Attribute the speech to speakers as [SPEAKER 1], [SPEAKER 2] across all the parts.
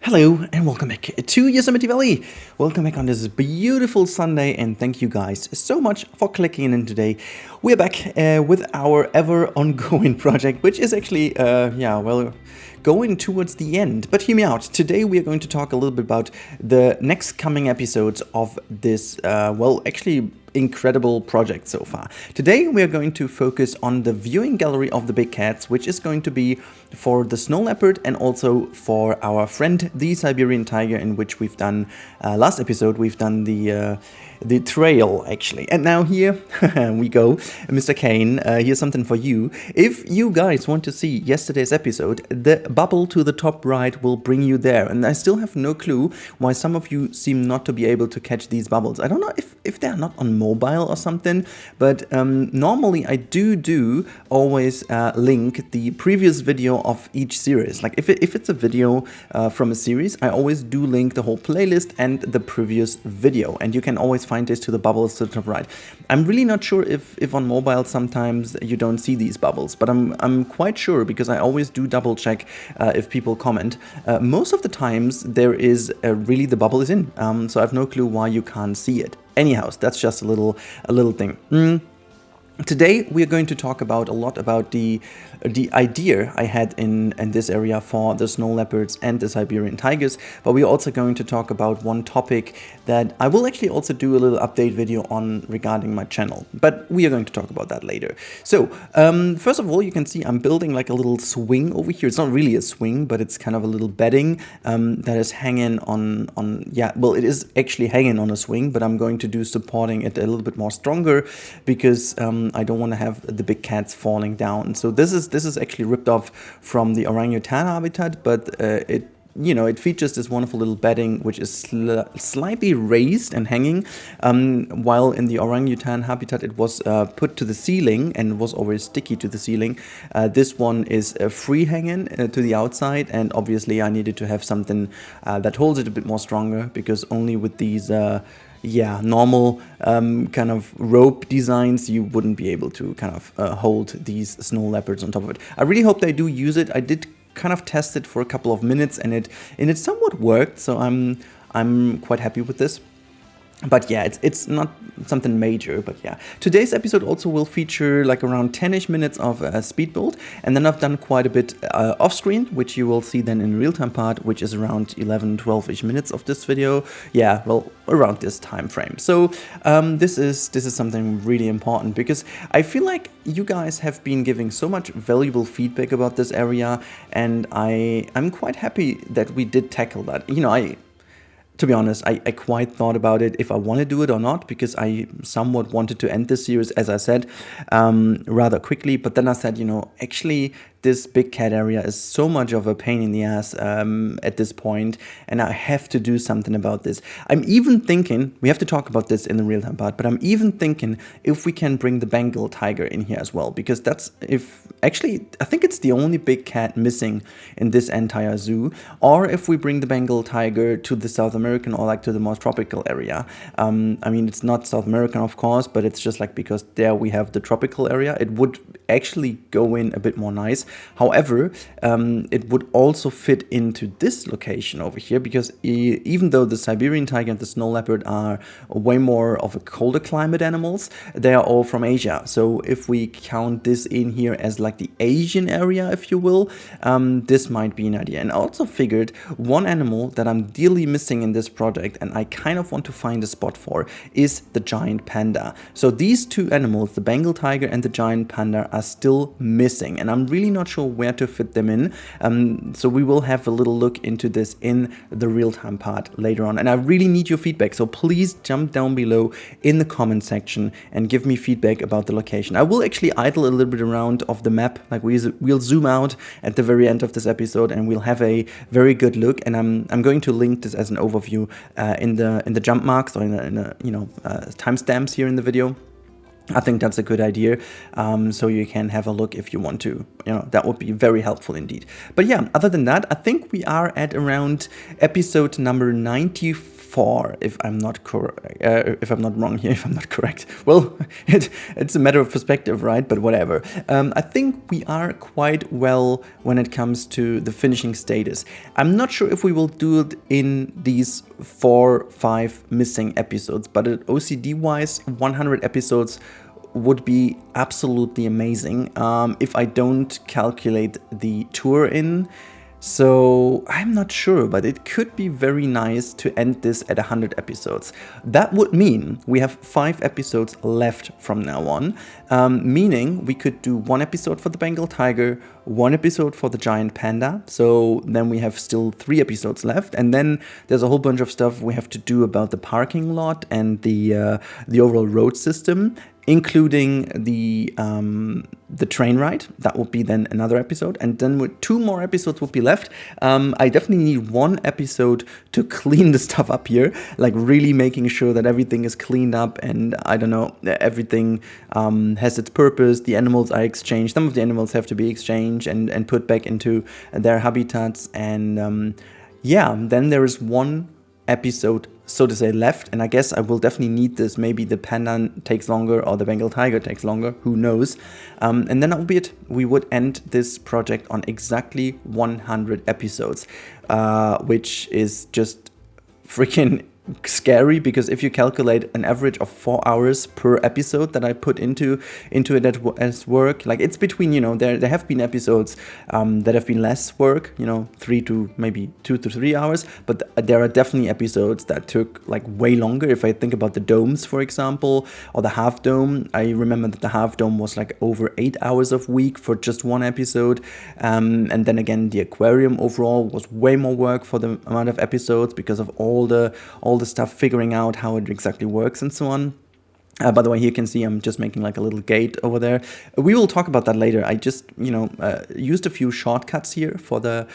[SPEAKER 1] Hello and welcome back to Yosemite Valley. Welcome back on this beautiful Sunday, and thank you guys so much for clicking in today. We're back with our ever ongoing project, which is actually, going towards the end. But hear me out. Today we are going to talk a little bit about the next coming episodes of this, actually incredible project so far. Today we are going to focus on the viewing gallery of the big cats, which is going to be for the snow leopard and also for our friend the Siberian tiger, in which we've done last episode we've done the trail actually. And now here we go, Mr. Kane, here's something for you. If you guys want to see yesterday's episode, the bubble to the top right will bring you there, and I still have no clue why some of you seem not to be able to catch these bubbles. I don't know if they're not on mobile or something, but normally I do always link the previous video of each series. Like if it's a video from a series, I always do link the whole playlist and the previous video, and you can always find this to the bubbles to the top right. I'm really not sure if on mobile sometimes you don't see these bubbles, but I'm quite sure, because I always do double check if people comment. Most of the times there is really the bubble is in, so I have no clue why you can't see it. Anyhow, that's just a little thing. Today we are going to talk about a lot about the idea I had in this area for the snow leopards and the Siberian tigers, but we're also going to talk about one topic that I will actually also do a little update video on regarding my channel, but we are going to talk about that later. So first of all, you can see I'm building like a little swing over here. It's not really a swing, but it's kind of a little bedding that is hanging on it is actually hanging on a swing, but I'm going to do supporting it a little bit more stronger, because I don't want to have the big cats falling down. So this is actually ripped off from the orangutan habitat, but it features this wonderful little bedding which is slightly raised and hanging, while in the orangutan habitat it was put to the ceiling and was always sticky to the ceiling. This one is free hanging to the outside, and obviously I needed to have something that holds it a bit more stronger, because only with these normal kind of rope designs you wouldn't be able to kind of hold these snow leopards on top of it. I really hope they do use it. I did kind of test it for a couple of minutes, and it somewhat worked, so I'm quite happy with this. But yeah, it's not something major, but yeah. Today's episode also will feature like around 10-ish minutes of Speedbuild, and then I've done quite a bit off-screen, which you will see then in real-time part, which is around 11-12-ish minutes of this video. Yeah, well, around this time frame. So this is something really important, because I feel like you guys have been giving so much valuable feedback about this area, and I'm quite happy that we did tackle that. You know, to be honest, I quite thought about it if I want to do it or not, because I somewhat wanted to end this series, as I said, rather quickly. But then I said, actually, this big cat area is so much of a pain in the ass at this point, and I have to do something about this. I'm even thinking, we have to talk about this in the real-time part, but I'm even thinking if we can bring the Bengal tiger in here as well, because I think it's the only big cat missing in this entire zoo. Or if we bring the Bengal tiger to the South American, or like to the more tropical area. I mean, it's not South American, of course, but it's just like, because there we have the tropical area, it would actually go in a bit more nice. However, it would also fit into this location over here, because even though the Siberian tiger and the snow leopard are way more of a colder climate animals, they are all from Asia. So if we count this in here as like the Asian area, if you will, this might be an idea. And I also figured one animal that I'm dearly missing in this project, and I kind of want to find a spot for, is the giant panda. So these two animals, the Bengal tiger and the giant panda, are still missing, and I'm really not sure where to fit them in. So we will have a little look into this in the real-time part later on, and I really need your feedback, so please jump down below in the comment section and give me feedback about the location. I will actually idle a little bit around of the map, like we'll zoom out at the very end of this episode, and we'll have a very good look, and I'm going to link this as an overview in the jump marks, or in the timestamps here in the video. I think that's a good idea. So you can have a look if you want to. That would be very helpful indeed. But yeah, other than that, I think we are at around episode number 94, if I'm not if I'm not wrong here, if I'm not correct. Well, it's a matter of perspective, right? But whatever. I think we are quite well when it comes to the finishing status. I'm not sure if we will do it in these 4-5 missing episodes, but OCD-wise, 100 episodes would be absolutely amazing if I don't calculate the tour in. So I'm not sure, but it could be very nice to end this at 100 episodes. That would mean we have 5 episodes left from now on, meaning we could do 1 episode for the Bengal tiger, 1 episode for the giant panda. So then we have still 3 episodes left, and then there's a whole bunch of stuff we have to do about the parking lot and the overall road system, including the train ride. That would be then another episode, and then with 2 more episodes would be left. I definitely need 1 episode to clean the stuff up here, like really making sure that everything is cleaned up and I don't know, everything has its purpose. The animals are exchanged. Some of the animals have to be exchanged and put back into their habitats, and yeah, then there is 1 episode, so to say, left, and I guess I will definitely need this. Maybe the panda takes longer or the Bengal tiger takes longer, who knows. And then that will be it. We would end this project on exactly 100 episodes, which is just freaking scary, because if you calculate an average of 4 hours per episode that I put into it as work, like it's between, there have been episodes that have been less work, 3 to maybe 2 to 3 hours, but there are definitely episodes that took like way longer. If I think about the domes, for example, or the half dome, I remember that the half dome was like over 8 hours of week for just 1 episode, and then again the aquarium overall was way more work for the amount of episodes because of all the stuff, figuring out how it exactly works and so on. By the way, here you can see I'm just making like a little gate over there. We will talk about that later. I just, used a few shortcuts here for the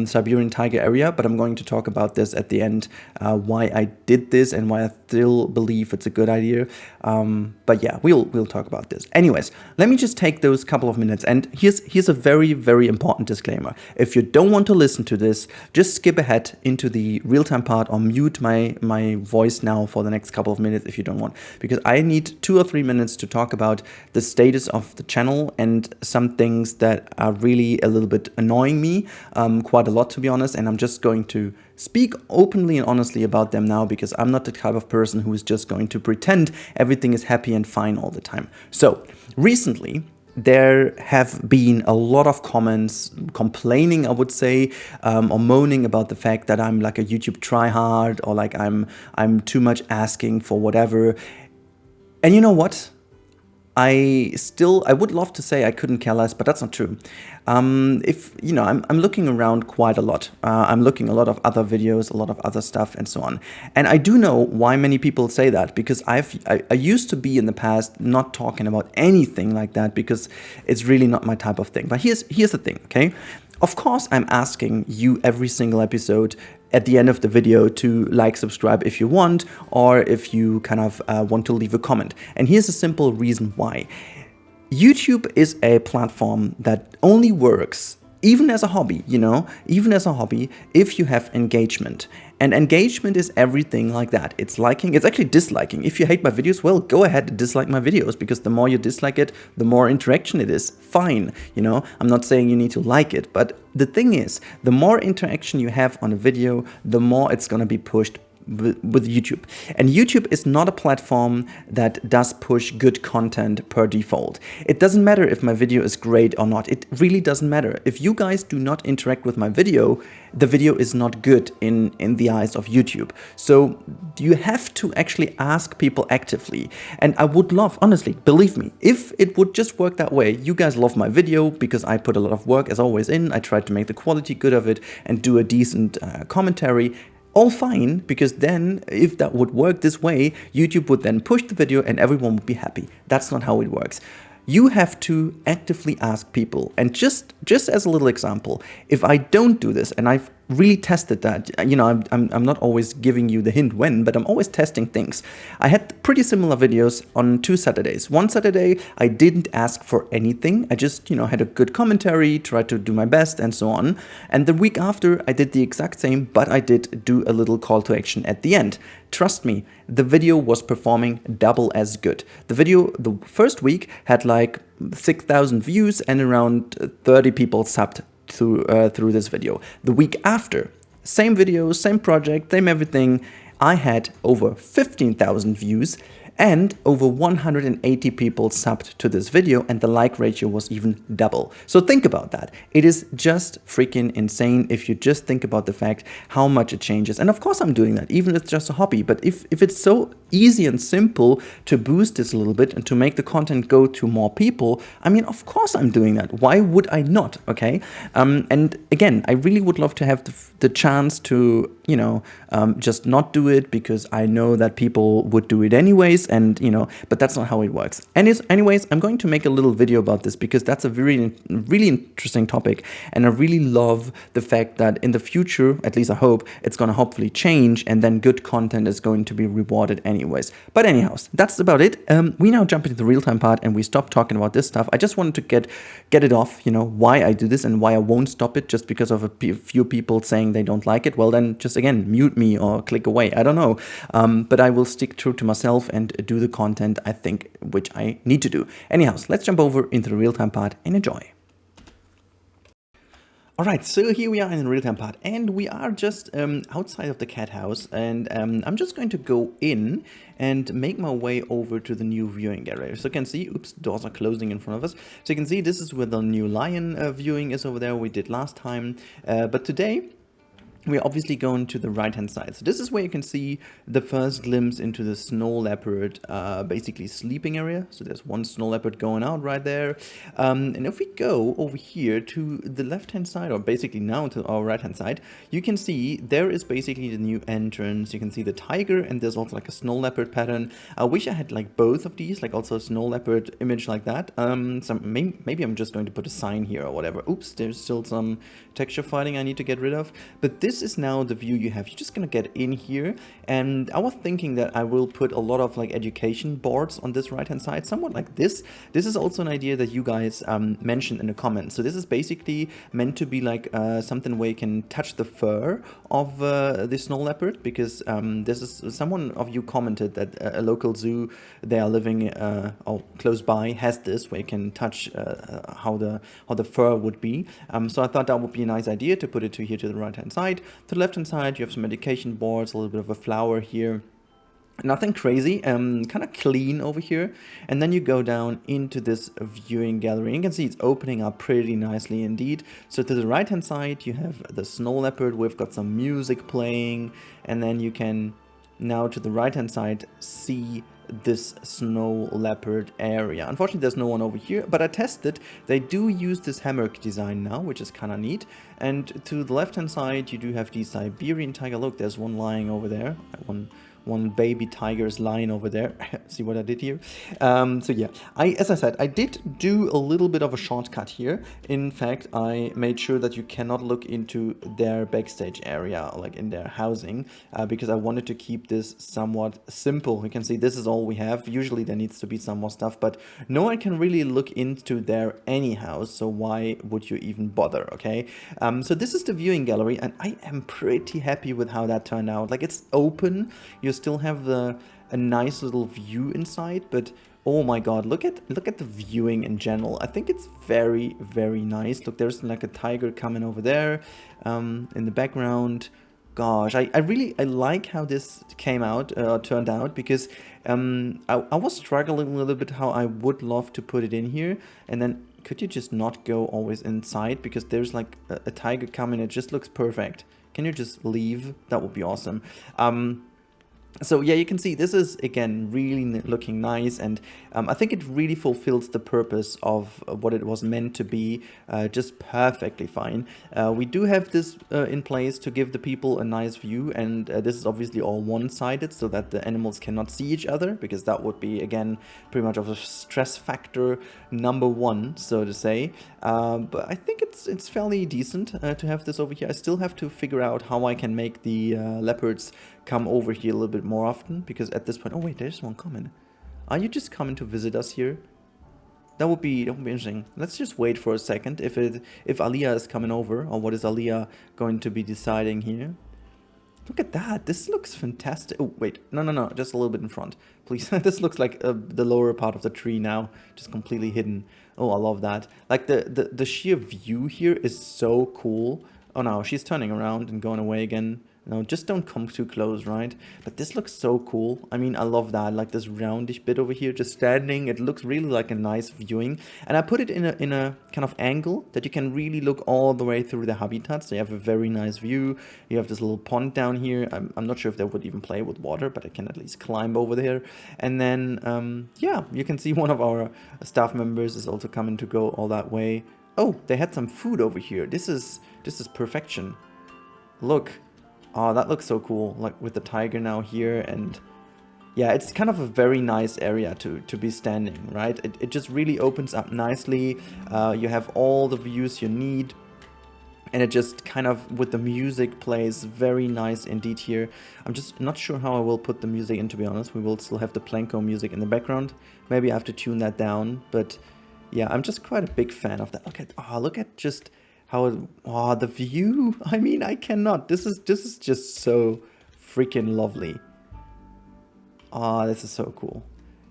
[SPEAKER 1] Siberian tiger area, but I'm going to talk about this at the end, why I did this and why I still believe it's a good idea. But yeah, we'll talk about this. Anyways, let me just take those couple of minutes, and here's a very, very important disclaimer. If you don't want to listen to this, just skip ahead into the real-time part or mute my voice now for the next couple of minutes if you don't want, because I need 2 or 3 minutes to talk about the status of the channel and some things that are really a little bit annoying me, quite a lot to be honest, and I'm just going to speak openly and honestly about them now, because I'm not the type of person who is just going to pretend everything is happy and fine all the time. So recently there have been a lot of comments complaining, I would say, or moaning about the fact that I'm like a YouTube tryhard, or like I'm too much asking for whatever. And you know what? I would love to say I couldn't care less, but that's not true. I'm looking around quite a lot. I'm looking a lot of other videos, a lot of other stuff, and so on. And I do know why many people say that, because I used to be in the past not talking about anything like that, because it's really not my type of thing. But here's the thing, okay? Of course, I'm asking you every single episode at the end of the video to like, subscribe if you want, or if you kind of want to leave a comment. And here's a simple reason why. YouTube is a platform that only works, even as a hobby, if you have engagement. And engagement is everything like that. It's liking, it's actually disliking. If you hate my videos, well, go ahead and dislike my videos, because the more you dislike it, the more interaction it is. Fine, I'm not saying you need to like it, but the thing is, the more interaction you have on a video, the more it's gonna be pushed with YouTube. And YouTube is not a platform that does push good content per default. It doesn't matter if my video is great or not. It really doesn't matter. If you guys do not interact with my video, the video is not good in the eyes of YouTube. So you have to actually ask people actively. And I would love, honestly, believe me, if it would just work that way, you guys love my video because I put a lot of work as always in. I tried to make the quality good of it and do a decent commentary. All fine, because then if that would work this way, YouTube would then push the video and everyone would be happy. That's not how it works. You have to actively ask people. And just as a little example, if I don't do this, and I've really tested that. You know, I'm not always giving you the hint when, but I'm always testing things. I had pretty similar videos on 2 Saturdays. One Saturday, I didn't ask for anything. I just, you know, had a good commentary, tried to do my best and so on. And the week after, I did the exact same, but I did do a little call to action at the end. Trust me, the video was performing double as good. The video, the first week, had like 6,000 views and around 30 people subbed through this video. The week after, same video, same project, same everything, I had over 15,000 views and over 180 people subbed to this video, and the like ratio was even double. So think about that. It is just freaking insane if you just think about the fact how much it changes. And of course I'm doing that, even if it's just a hobby. But if it's so easy and simple to boost this a little bit and to make the content go to more people, I mean, of course I'm doing that. Why would I not? Okay. And again, I really would love to have the chance to, you know, just not do it because I know that people would do it anyways, and you know, but that's not how it works. And anyways, I'm going to make a little video about this because that's a really interesting topic, and I really love the fact that in the future, at least I hope, it's going to hopefully change, and then good content is going to be rewarded anyways. But anyhows, that's about it. We now jump into the real-time part and we stop talking about this stuff. I just wanted to get it off, you know, why I do this and why I won't stop it just because of a few people saying they don't like it. Well, then just again, mute me or click away. I don't know. But I will stick true to myself and do the content I think which I need to do. Anyhow, let's jump over into the real-time part and enjoy. Alright, so here we are in the real-time part, and we are just outside of the cat house, and I'm just going to go in and make my way over to the new viewing gallery. So you can see, oops, doors are closing in front of us. So you can see this is where the new lion viewing is over there, we did last time, but today we're obviously going to the right hand side. So this is where you can see the first glimpse into the snow leopard basically sleeping area. So there's one snow leopard going out right there. And if we go over here to the left hand side, or basically now to our right hand side, you can see there is basically the new entrance. You can see the tiger, and there's also like a snow leopard pattern. I wish I had like both of these, like also a snow leopard image like that. Maybe I'm just going to put a sign here or whatever. Oops, there's still some texture fighting I need to get rid of. But this is now the view you have. You're just gonna get in here, and I was thinking that I will put a lot of like education boards on this right hand side, somewhat like this. This is also an idea that you guys mentioned in the comments. So this is basically meant to be like something where you can touch the fur of the snow leopard, because this is someone of you commented that a local zoo they are living close by has this, where you can touch how the fur would be. So I thought that would be a nice idea to put it to here to the right hand side. To the left hand side you have some medication boards, a little bit of a flower here. Nothing crazy, kind of clean over here. And then you go down into this viewing gallery. You can see it's opening up pretty nicely indeed. So to the right hand side you have the snow leopard. We've got some music playing, and then you can now to the right hand side see this snow leopard area. Unfortunately there's no one over here, but I tested. They do use this hammock design now, which is kind of neat. And to the left hand side you do have the Siberian tiger. Look, there's one lying over there, one baby tiger is lying over there. See what I did here? So yeah, as I said, I did do a little bit of a shortcut here. In fact, I made sure that you cannot look into their backstage area, like in their housing, because I wanted to keep this somewhat simple. You can see this is all we have. Usually there needs to be some more stuff, but no one can really look into there anyhow, so why would you even bother, okay? So this is the viewing gallery, and I am pretty happy with how that turned out. Like, it's open, you still have a nice little view inside, but oh my god, look at the viewing in general. I think it's very, very nice. Look, there's like a tiger coming over there in the background. Gosh, I like how this came out, turned out, because I was struggling a little bit how I would love to put it in here. And then could you just not go always inside, because there's like a tiger coming. It just looks perfect. Can you just leave? That would be awesome. So yeah, you can see this is again really looking nice, and I think it really fulfills the purpose of what it was meant to be, just perfectly fine. We do have this in place to give the people a nice view, and this is obviously all one-sided so that the animals cannot see each other, because that would be again pretty much of a stress factor number one, so to say. But I think it's fairly decent to have this over here. I still have to figure out how I can make the leopards come over here a little bit more often, because at this point... Oh wait, there's one coming. Are you just coming to visit us here? That would be interesting. Let's just wait for a second if Aliyah is coming over, or what is Aliyah going to be deciding here. Look at that. This looks fantastic. Oh, wait. No. Just a little bit in front. Please. This looks like the lower part of the tree now. Just completely hidden. Oh, I love that. Like, the sheer view here is so cool. Oh, no. She's turning around and going away again. No, just don't come too close, right? But this looks so cool. I mean, I love that. Like this roundish bit over here, just standing. It looks really like a nice viewing. And I put it in a kind of angle that you can really look all the way through the habitat. So you have a very nice view. You have this little pond down here. I'm not sure if they would even play with water, but I can at least climb over there. And then, yeah, you can see one of our staff members is also coming to go all that way. Oh, they had some food over here. This is perfection. Look. Oh, that looks so cool, like with the tiger now here, and yeah, it's kind of a very nice area to be standing, right? It just really opens up nicely. You have all the views you need, and it just kind of, with the music, plays very nice indeed here. I'm just not sure how I will put the music in, to be honest. We will still have the Planko music in the background. Maybe I have to tune that down, but yeah, I'm just quite a big fan of that. Look at just... how the view. I mean, I cannot. This is just so freaking lovely. This is so cool.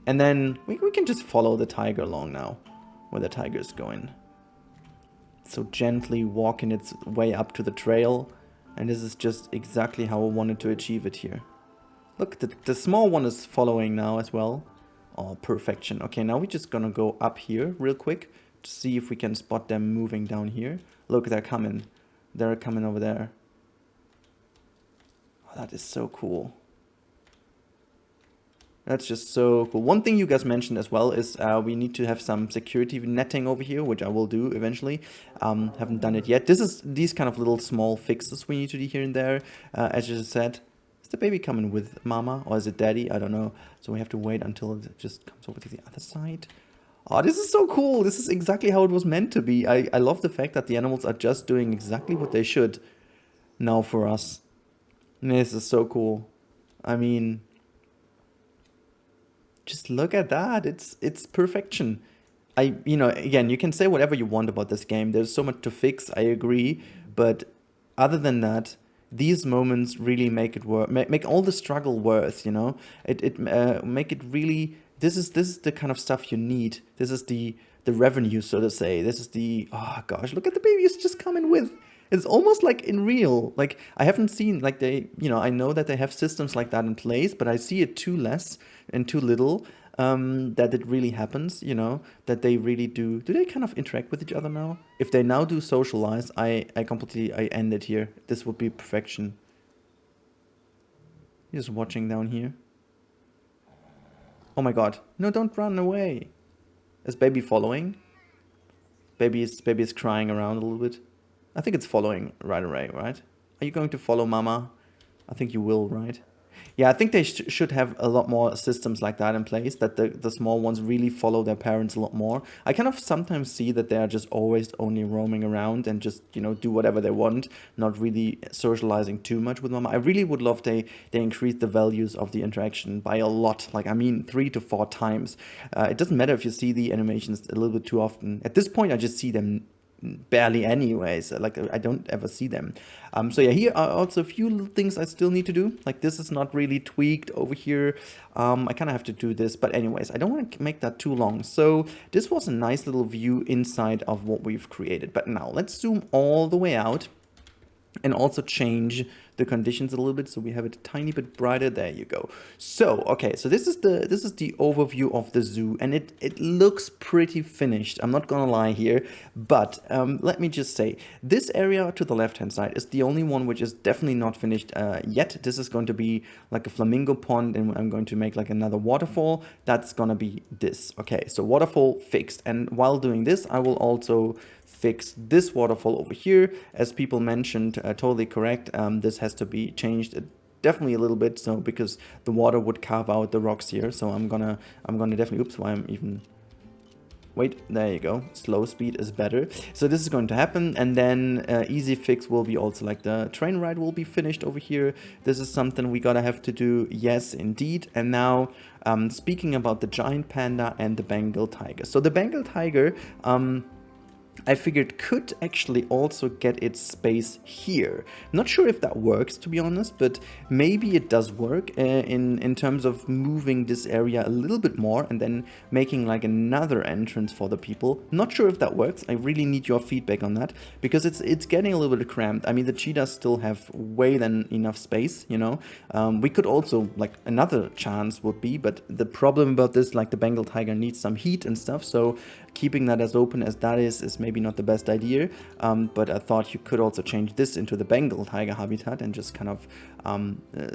[SPEAKER 1] And then we can just follow the tiger along now, where the tiger's going. So gently walking its way up to the trail. And this is just exactly how I wanted to achieve it here. Look, the small one is following now as well. Oh, perfection. Okay, now we're just gonna go up here real quick to see if we can spot them moving down here. Look, they're coming. They're coming over there. Oh, that is so cool. That's just so cool. One thing you guys mentioned as well is we need to have some security netting over here, which I will do eventually. Haven't done it yet. These kind of little small fixes we need to do here and there. As you said, is the baby coming with mama or is it daddy? I don't know. So we have to wait until it just comes over to the other side. Oh, this is so cool. This is exactly how it was meant to be. I love the fact that the animals are just doing exactly what they should now for us. This is so cool. I mean, just look at that. It's perfection. Again, you can say whatever you want about this game. There's so much to fix. I agree. But other than that, these moments really make it worth, make all the struggle worth, you know? Make it really... This is the kind of stuff you need. This is the revenue, so to say. This is the... Oh, gosh, look at the babies just coming with. It's almost like in real. Like, I haven't seen, like, I know that they have systems like that in place, but I see it too less and too little that it really happens, that they really do... Do they kind of interact with each other now? If they now do socialize, I end it here. This would be perfection. Just watching down here. Oh my god. No, don't run away. Is baby following? Baby is crying around a little bit. I think it's following right away, right? Are you going to follow mama? I think you will, right? Yeah, I think they should have a lot more systems like that in place, that the small ones really follow their parents a lot more. I kind of sometimes see that they are just always only roaming around and just, do whatever they want, not really socializing too much with mama. I really would love they increase the values of the interaction by a lot. Like, I mean, 3 to 4 times. It doesn't matter if you see the animations a little bit too often. At this point, I just see them barely anyways. Like, I don't ever see them. So yeah, here are also a few little things I still need to do. Like, this is not really tweaked over here. I kind of have to do this, but anyways, I don't want to make that too long. So this was a nice little view inside of what we've created. But now let's zoom all the way out and also change the conditions a little bit so we have it a tiny bit brighter. There you go. So okay, so this is the overview of the zoo, and it looks pretty finished. I'm not gonna lie here, but let me just say, this area to the left hand side is the only one which is definitely not finished yet. This is going to be like a flamingo pond, and I'm going to make like another waterfall. That's gonna be this. Okay, so waterfall fixed, and while doing this I will also fix this waterfall over here. As people mentioned, totally correct, this has to be changed definitely a little bit, so because the water would carve out the rocks here. So I'm gonna definitely, oops, why I'm even Wait, there you go. Slow speed is better. So this is going to happen, and then easy fix will be also like the train ride will be finished over here. This is something we gotta have to do. Yes, indeed. And now speaking about the giant panda and the Bengal tiger. So the Bengal tiger, I figured could actually also get its space here. Not sure if that works, to be honest, but maybe it does work in terms of moving this area a little bit more and then making like another entrance for the people. Not sure if that works. I really need your feedback on that because it's getting a little bit cramped. I mean, the cheetahs still have way than enough space, you know. We could also, like, another chance would be, but the problem about this, like, the Bengal tiger needs some heat and stuff, so keeping that as open as that is maybe not the best idea, but I thought you could also change this into the Bengal tiger habitat and just kind of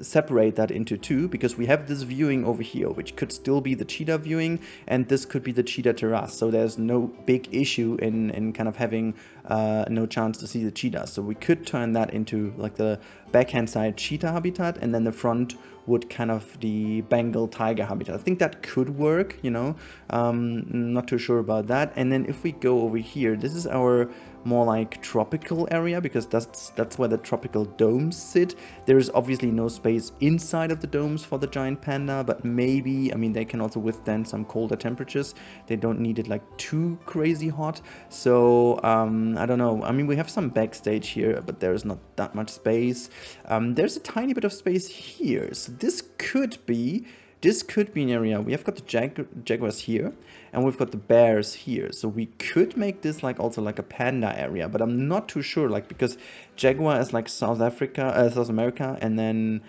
[SPEAKER 1] separate that into two, because we have this viewing over here, which could still be the cheetah viewing, and this could be the cheetah terrace, so there's no big issue in kind of having no chance to see the cheetahs. So we could turn that into like the backhand side cheetah habitat, and then the front would kind of the Bengal tiger habitat. I think that could work, you know, not too sure about that. And then if we go over here, this is our more like tropical area, because that's where the tropical domes sit. There is obviously no space inside of the domes for the giant panda, but maybe, I mean, they can also withstand some colder temperatures. They don't need it like too crazy hot. So I don't know. I mean, we have some backstage here, but there is not that much space. There's a tiny bit of space here. So this could be an area. We have got the jaguars here, and we've got the bears here. So we could make this like also like a panda area, but I'm not too sure, like, because jaguar is like South America, and then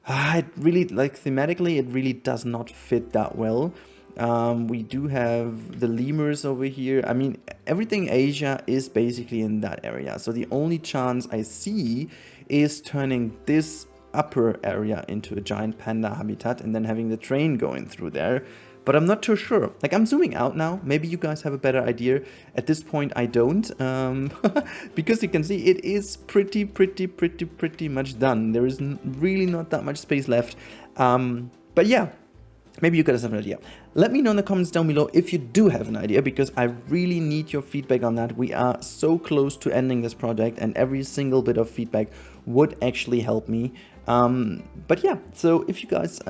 [SPEAKER 1] it really, like, thematically, it really does not fit that well. We do have the lemurs over here. I mean, everything Asia is basically in that area. So the only chance I see is turning this upper area into a giant panda habitat and then having the train going through there. But I'm not too sure. Like, I'm zooming out now. Maybe you guys have a better idea. At this point, I don't. Because you can see it is pretty much done. There is really not that much space left. But yeah. Maybe you guys have an idea. Let me know in the comments down below if you do have an idea, because I really need your feedback on that. We are so close to ending this project, and every single bit of feedback would actually help me. But yeah, so if you guys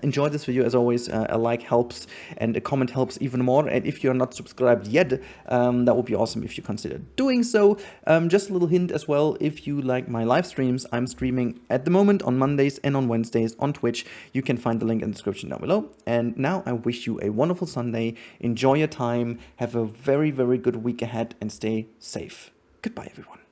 [SPEAKER 1] enjoyed this video, as always, a like helps and a comment helps even more. And if you're not subscribed yet, that would be awesome if you consider doing so. Just a little hint as well, if you like my live streams, I'm streaming at the moment on Mondays and on Wednesdays on Twitch. You can find the link in the description down below. And now I wish you a wonderful Sunday. Enjoy your time. Have a very good week ahead and stay safe. Goodbye, everyone.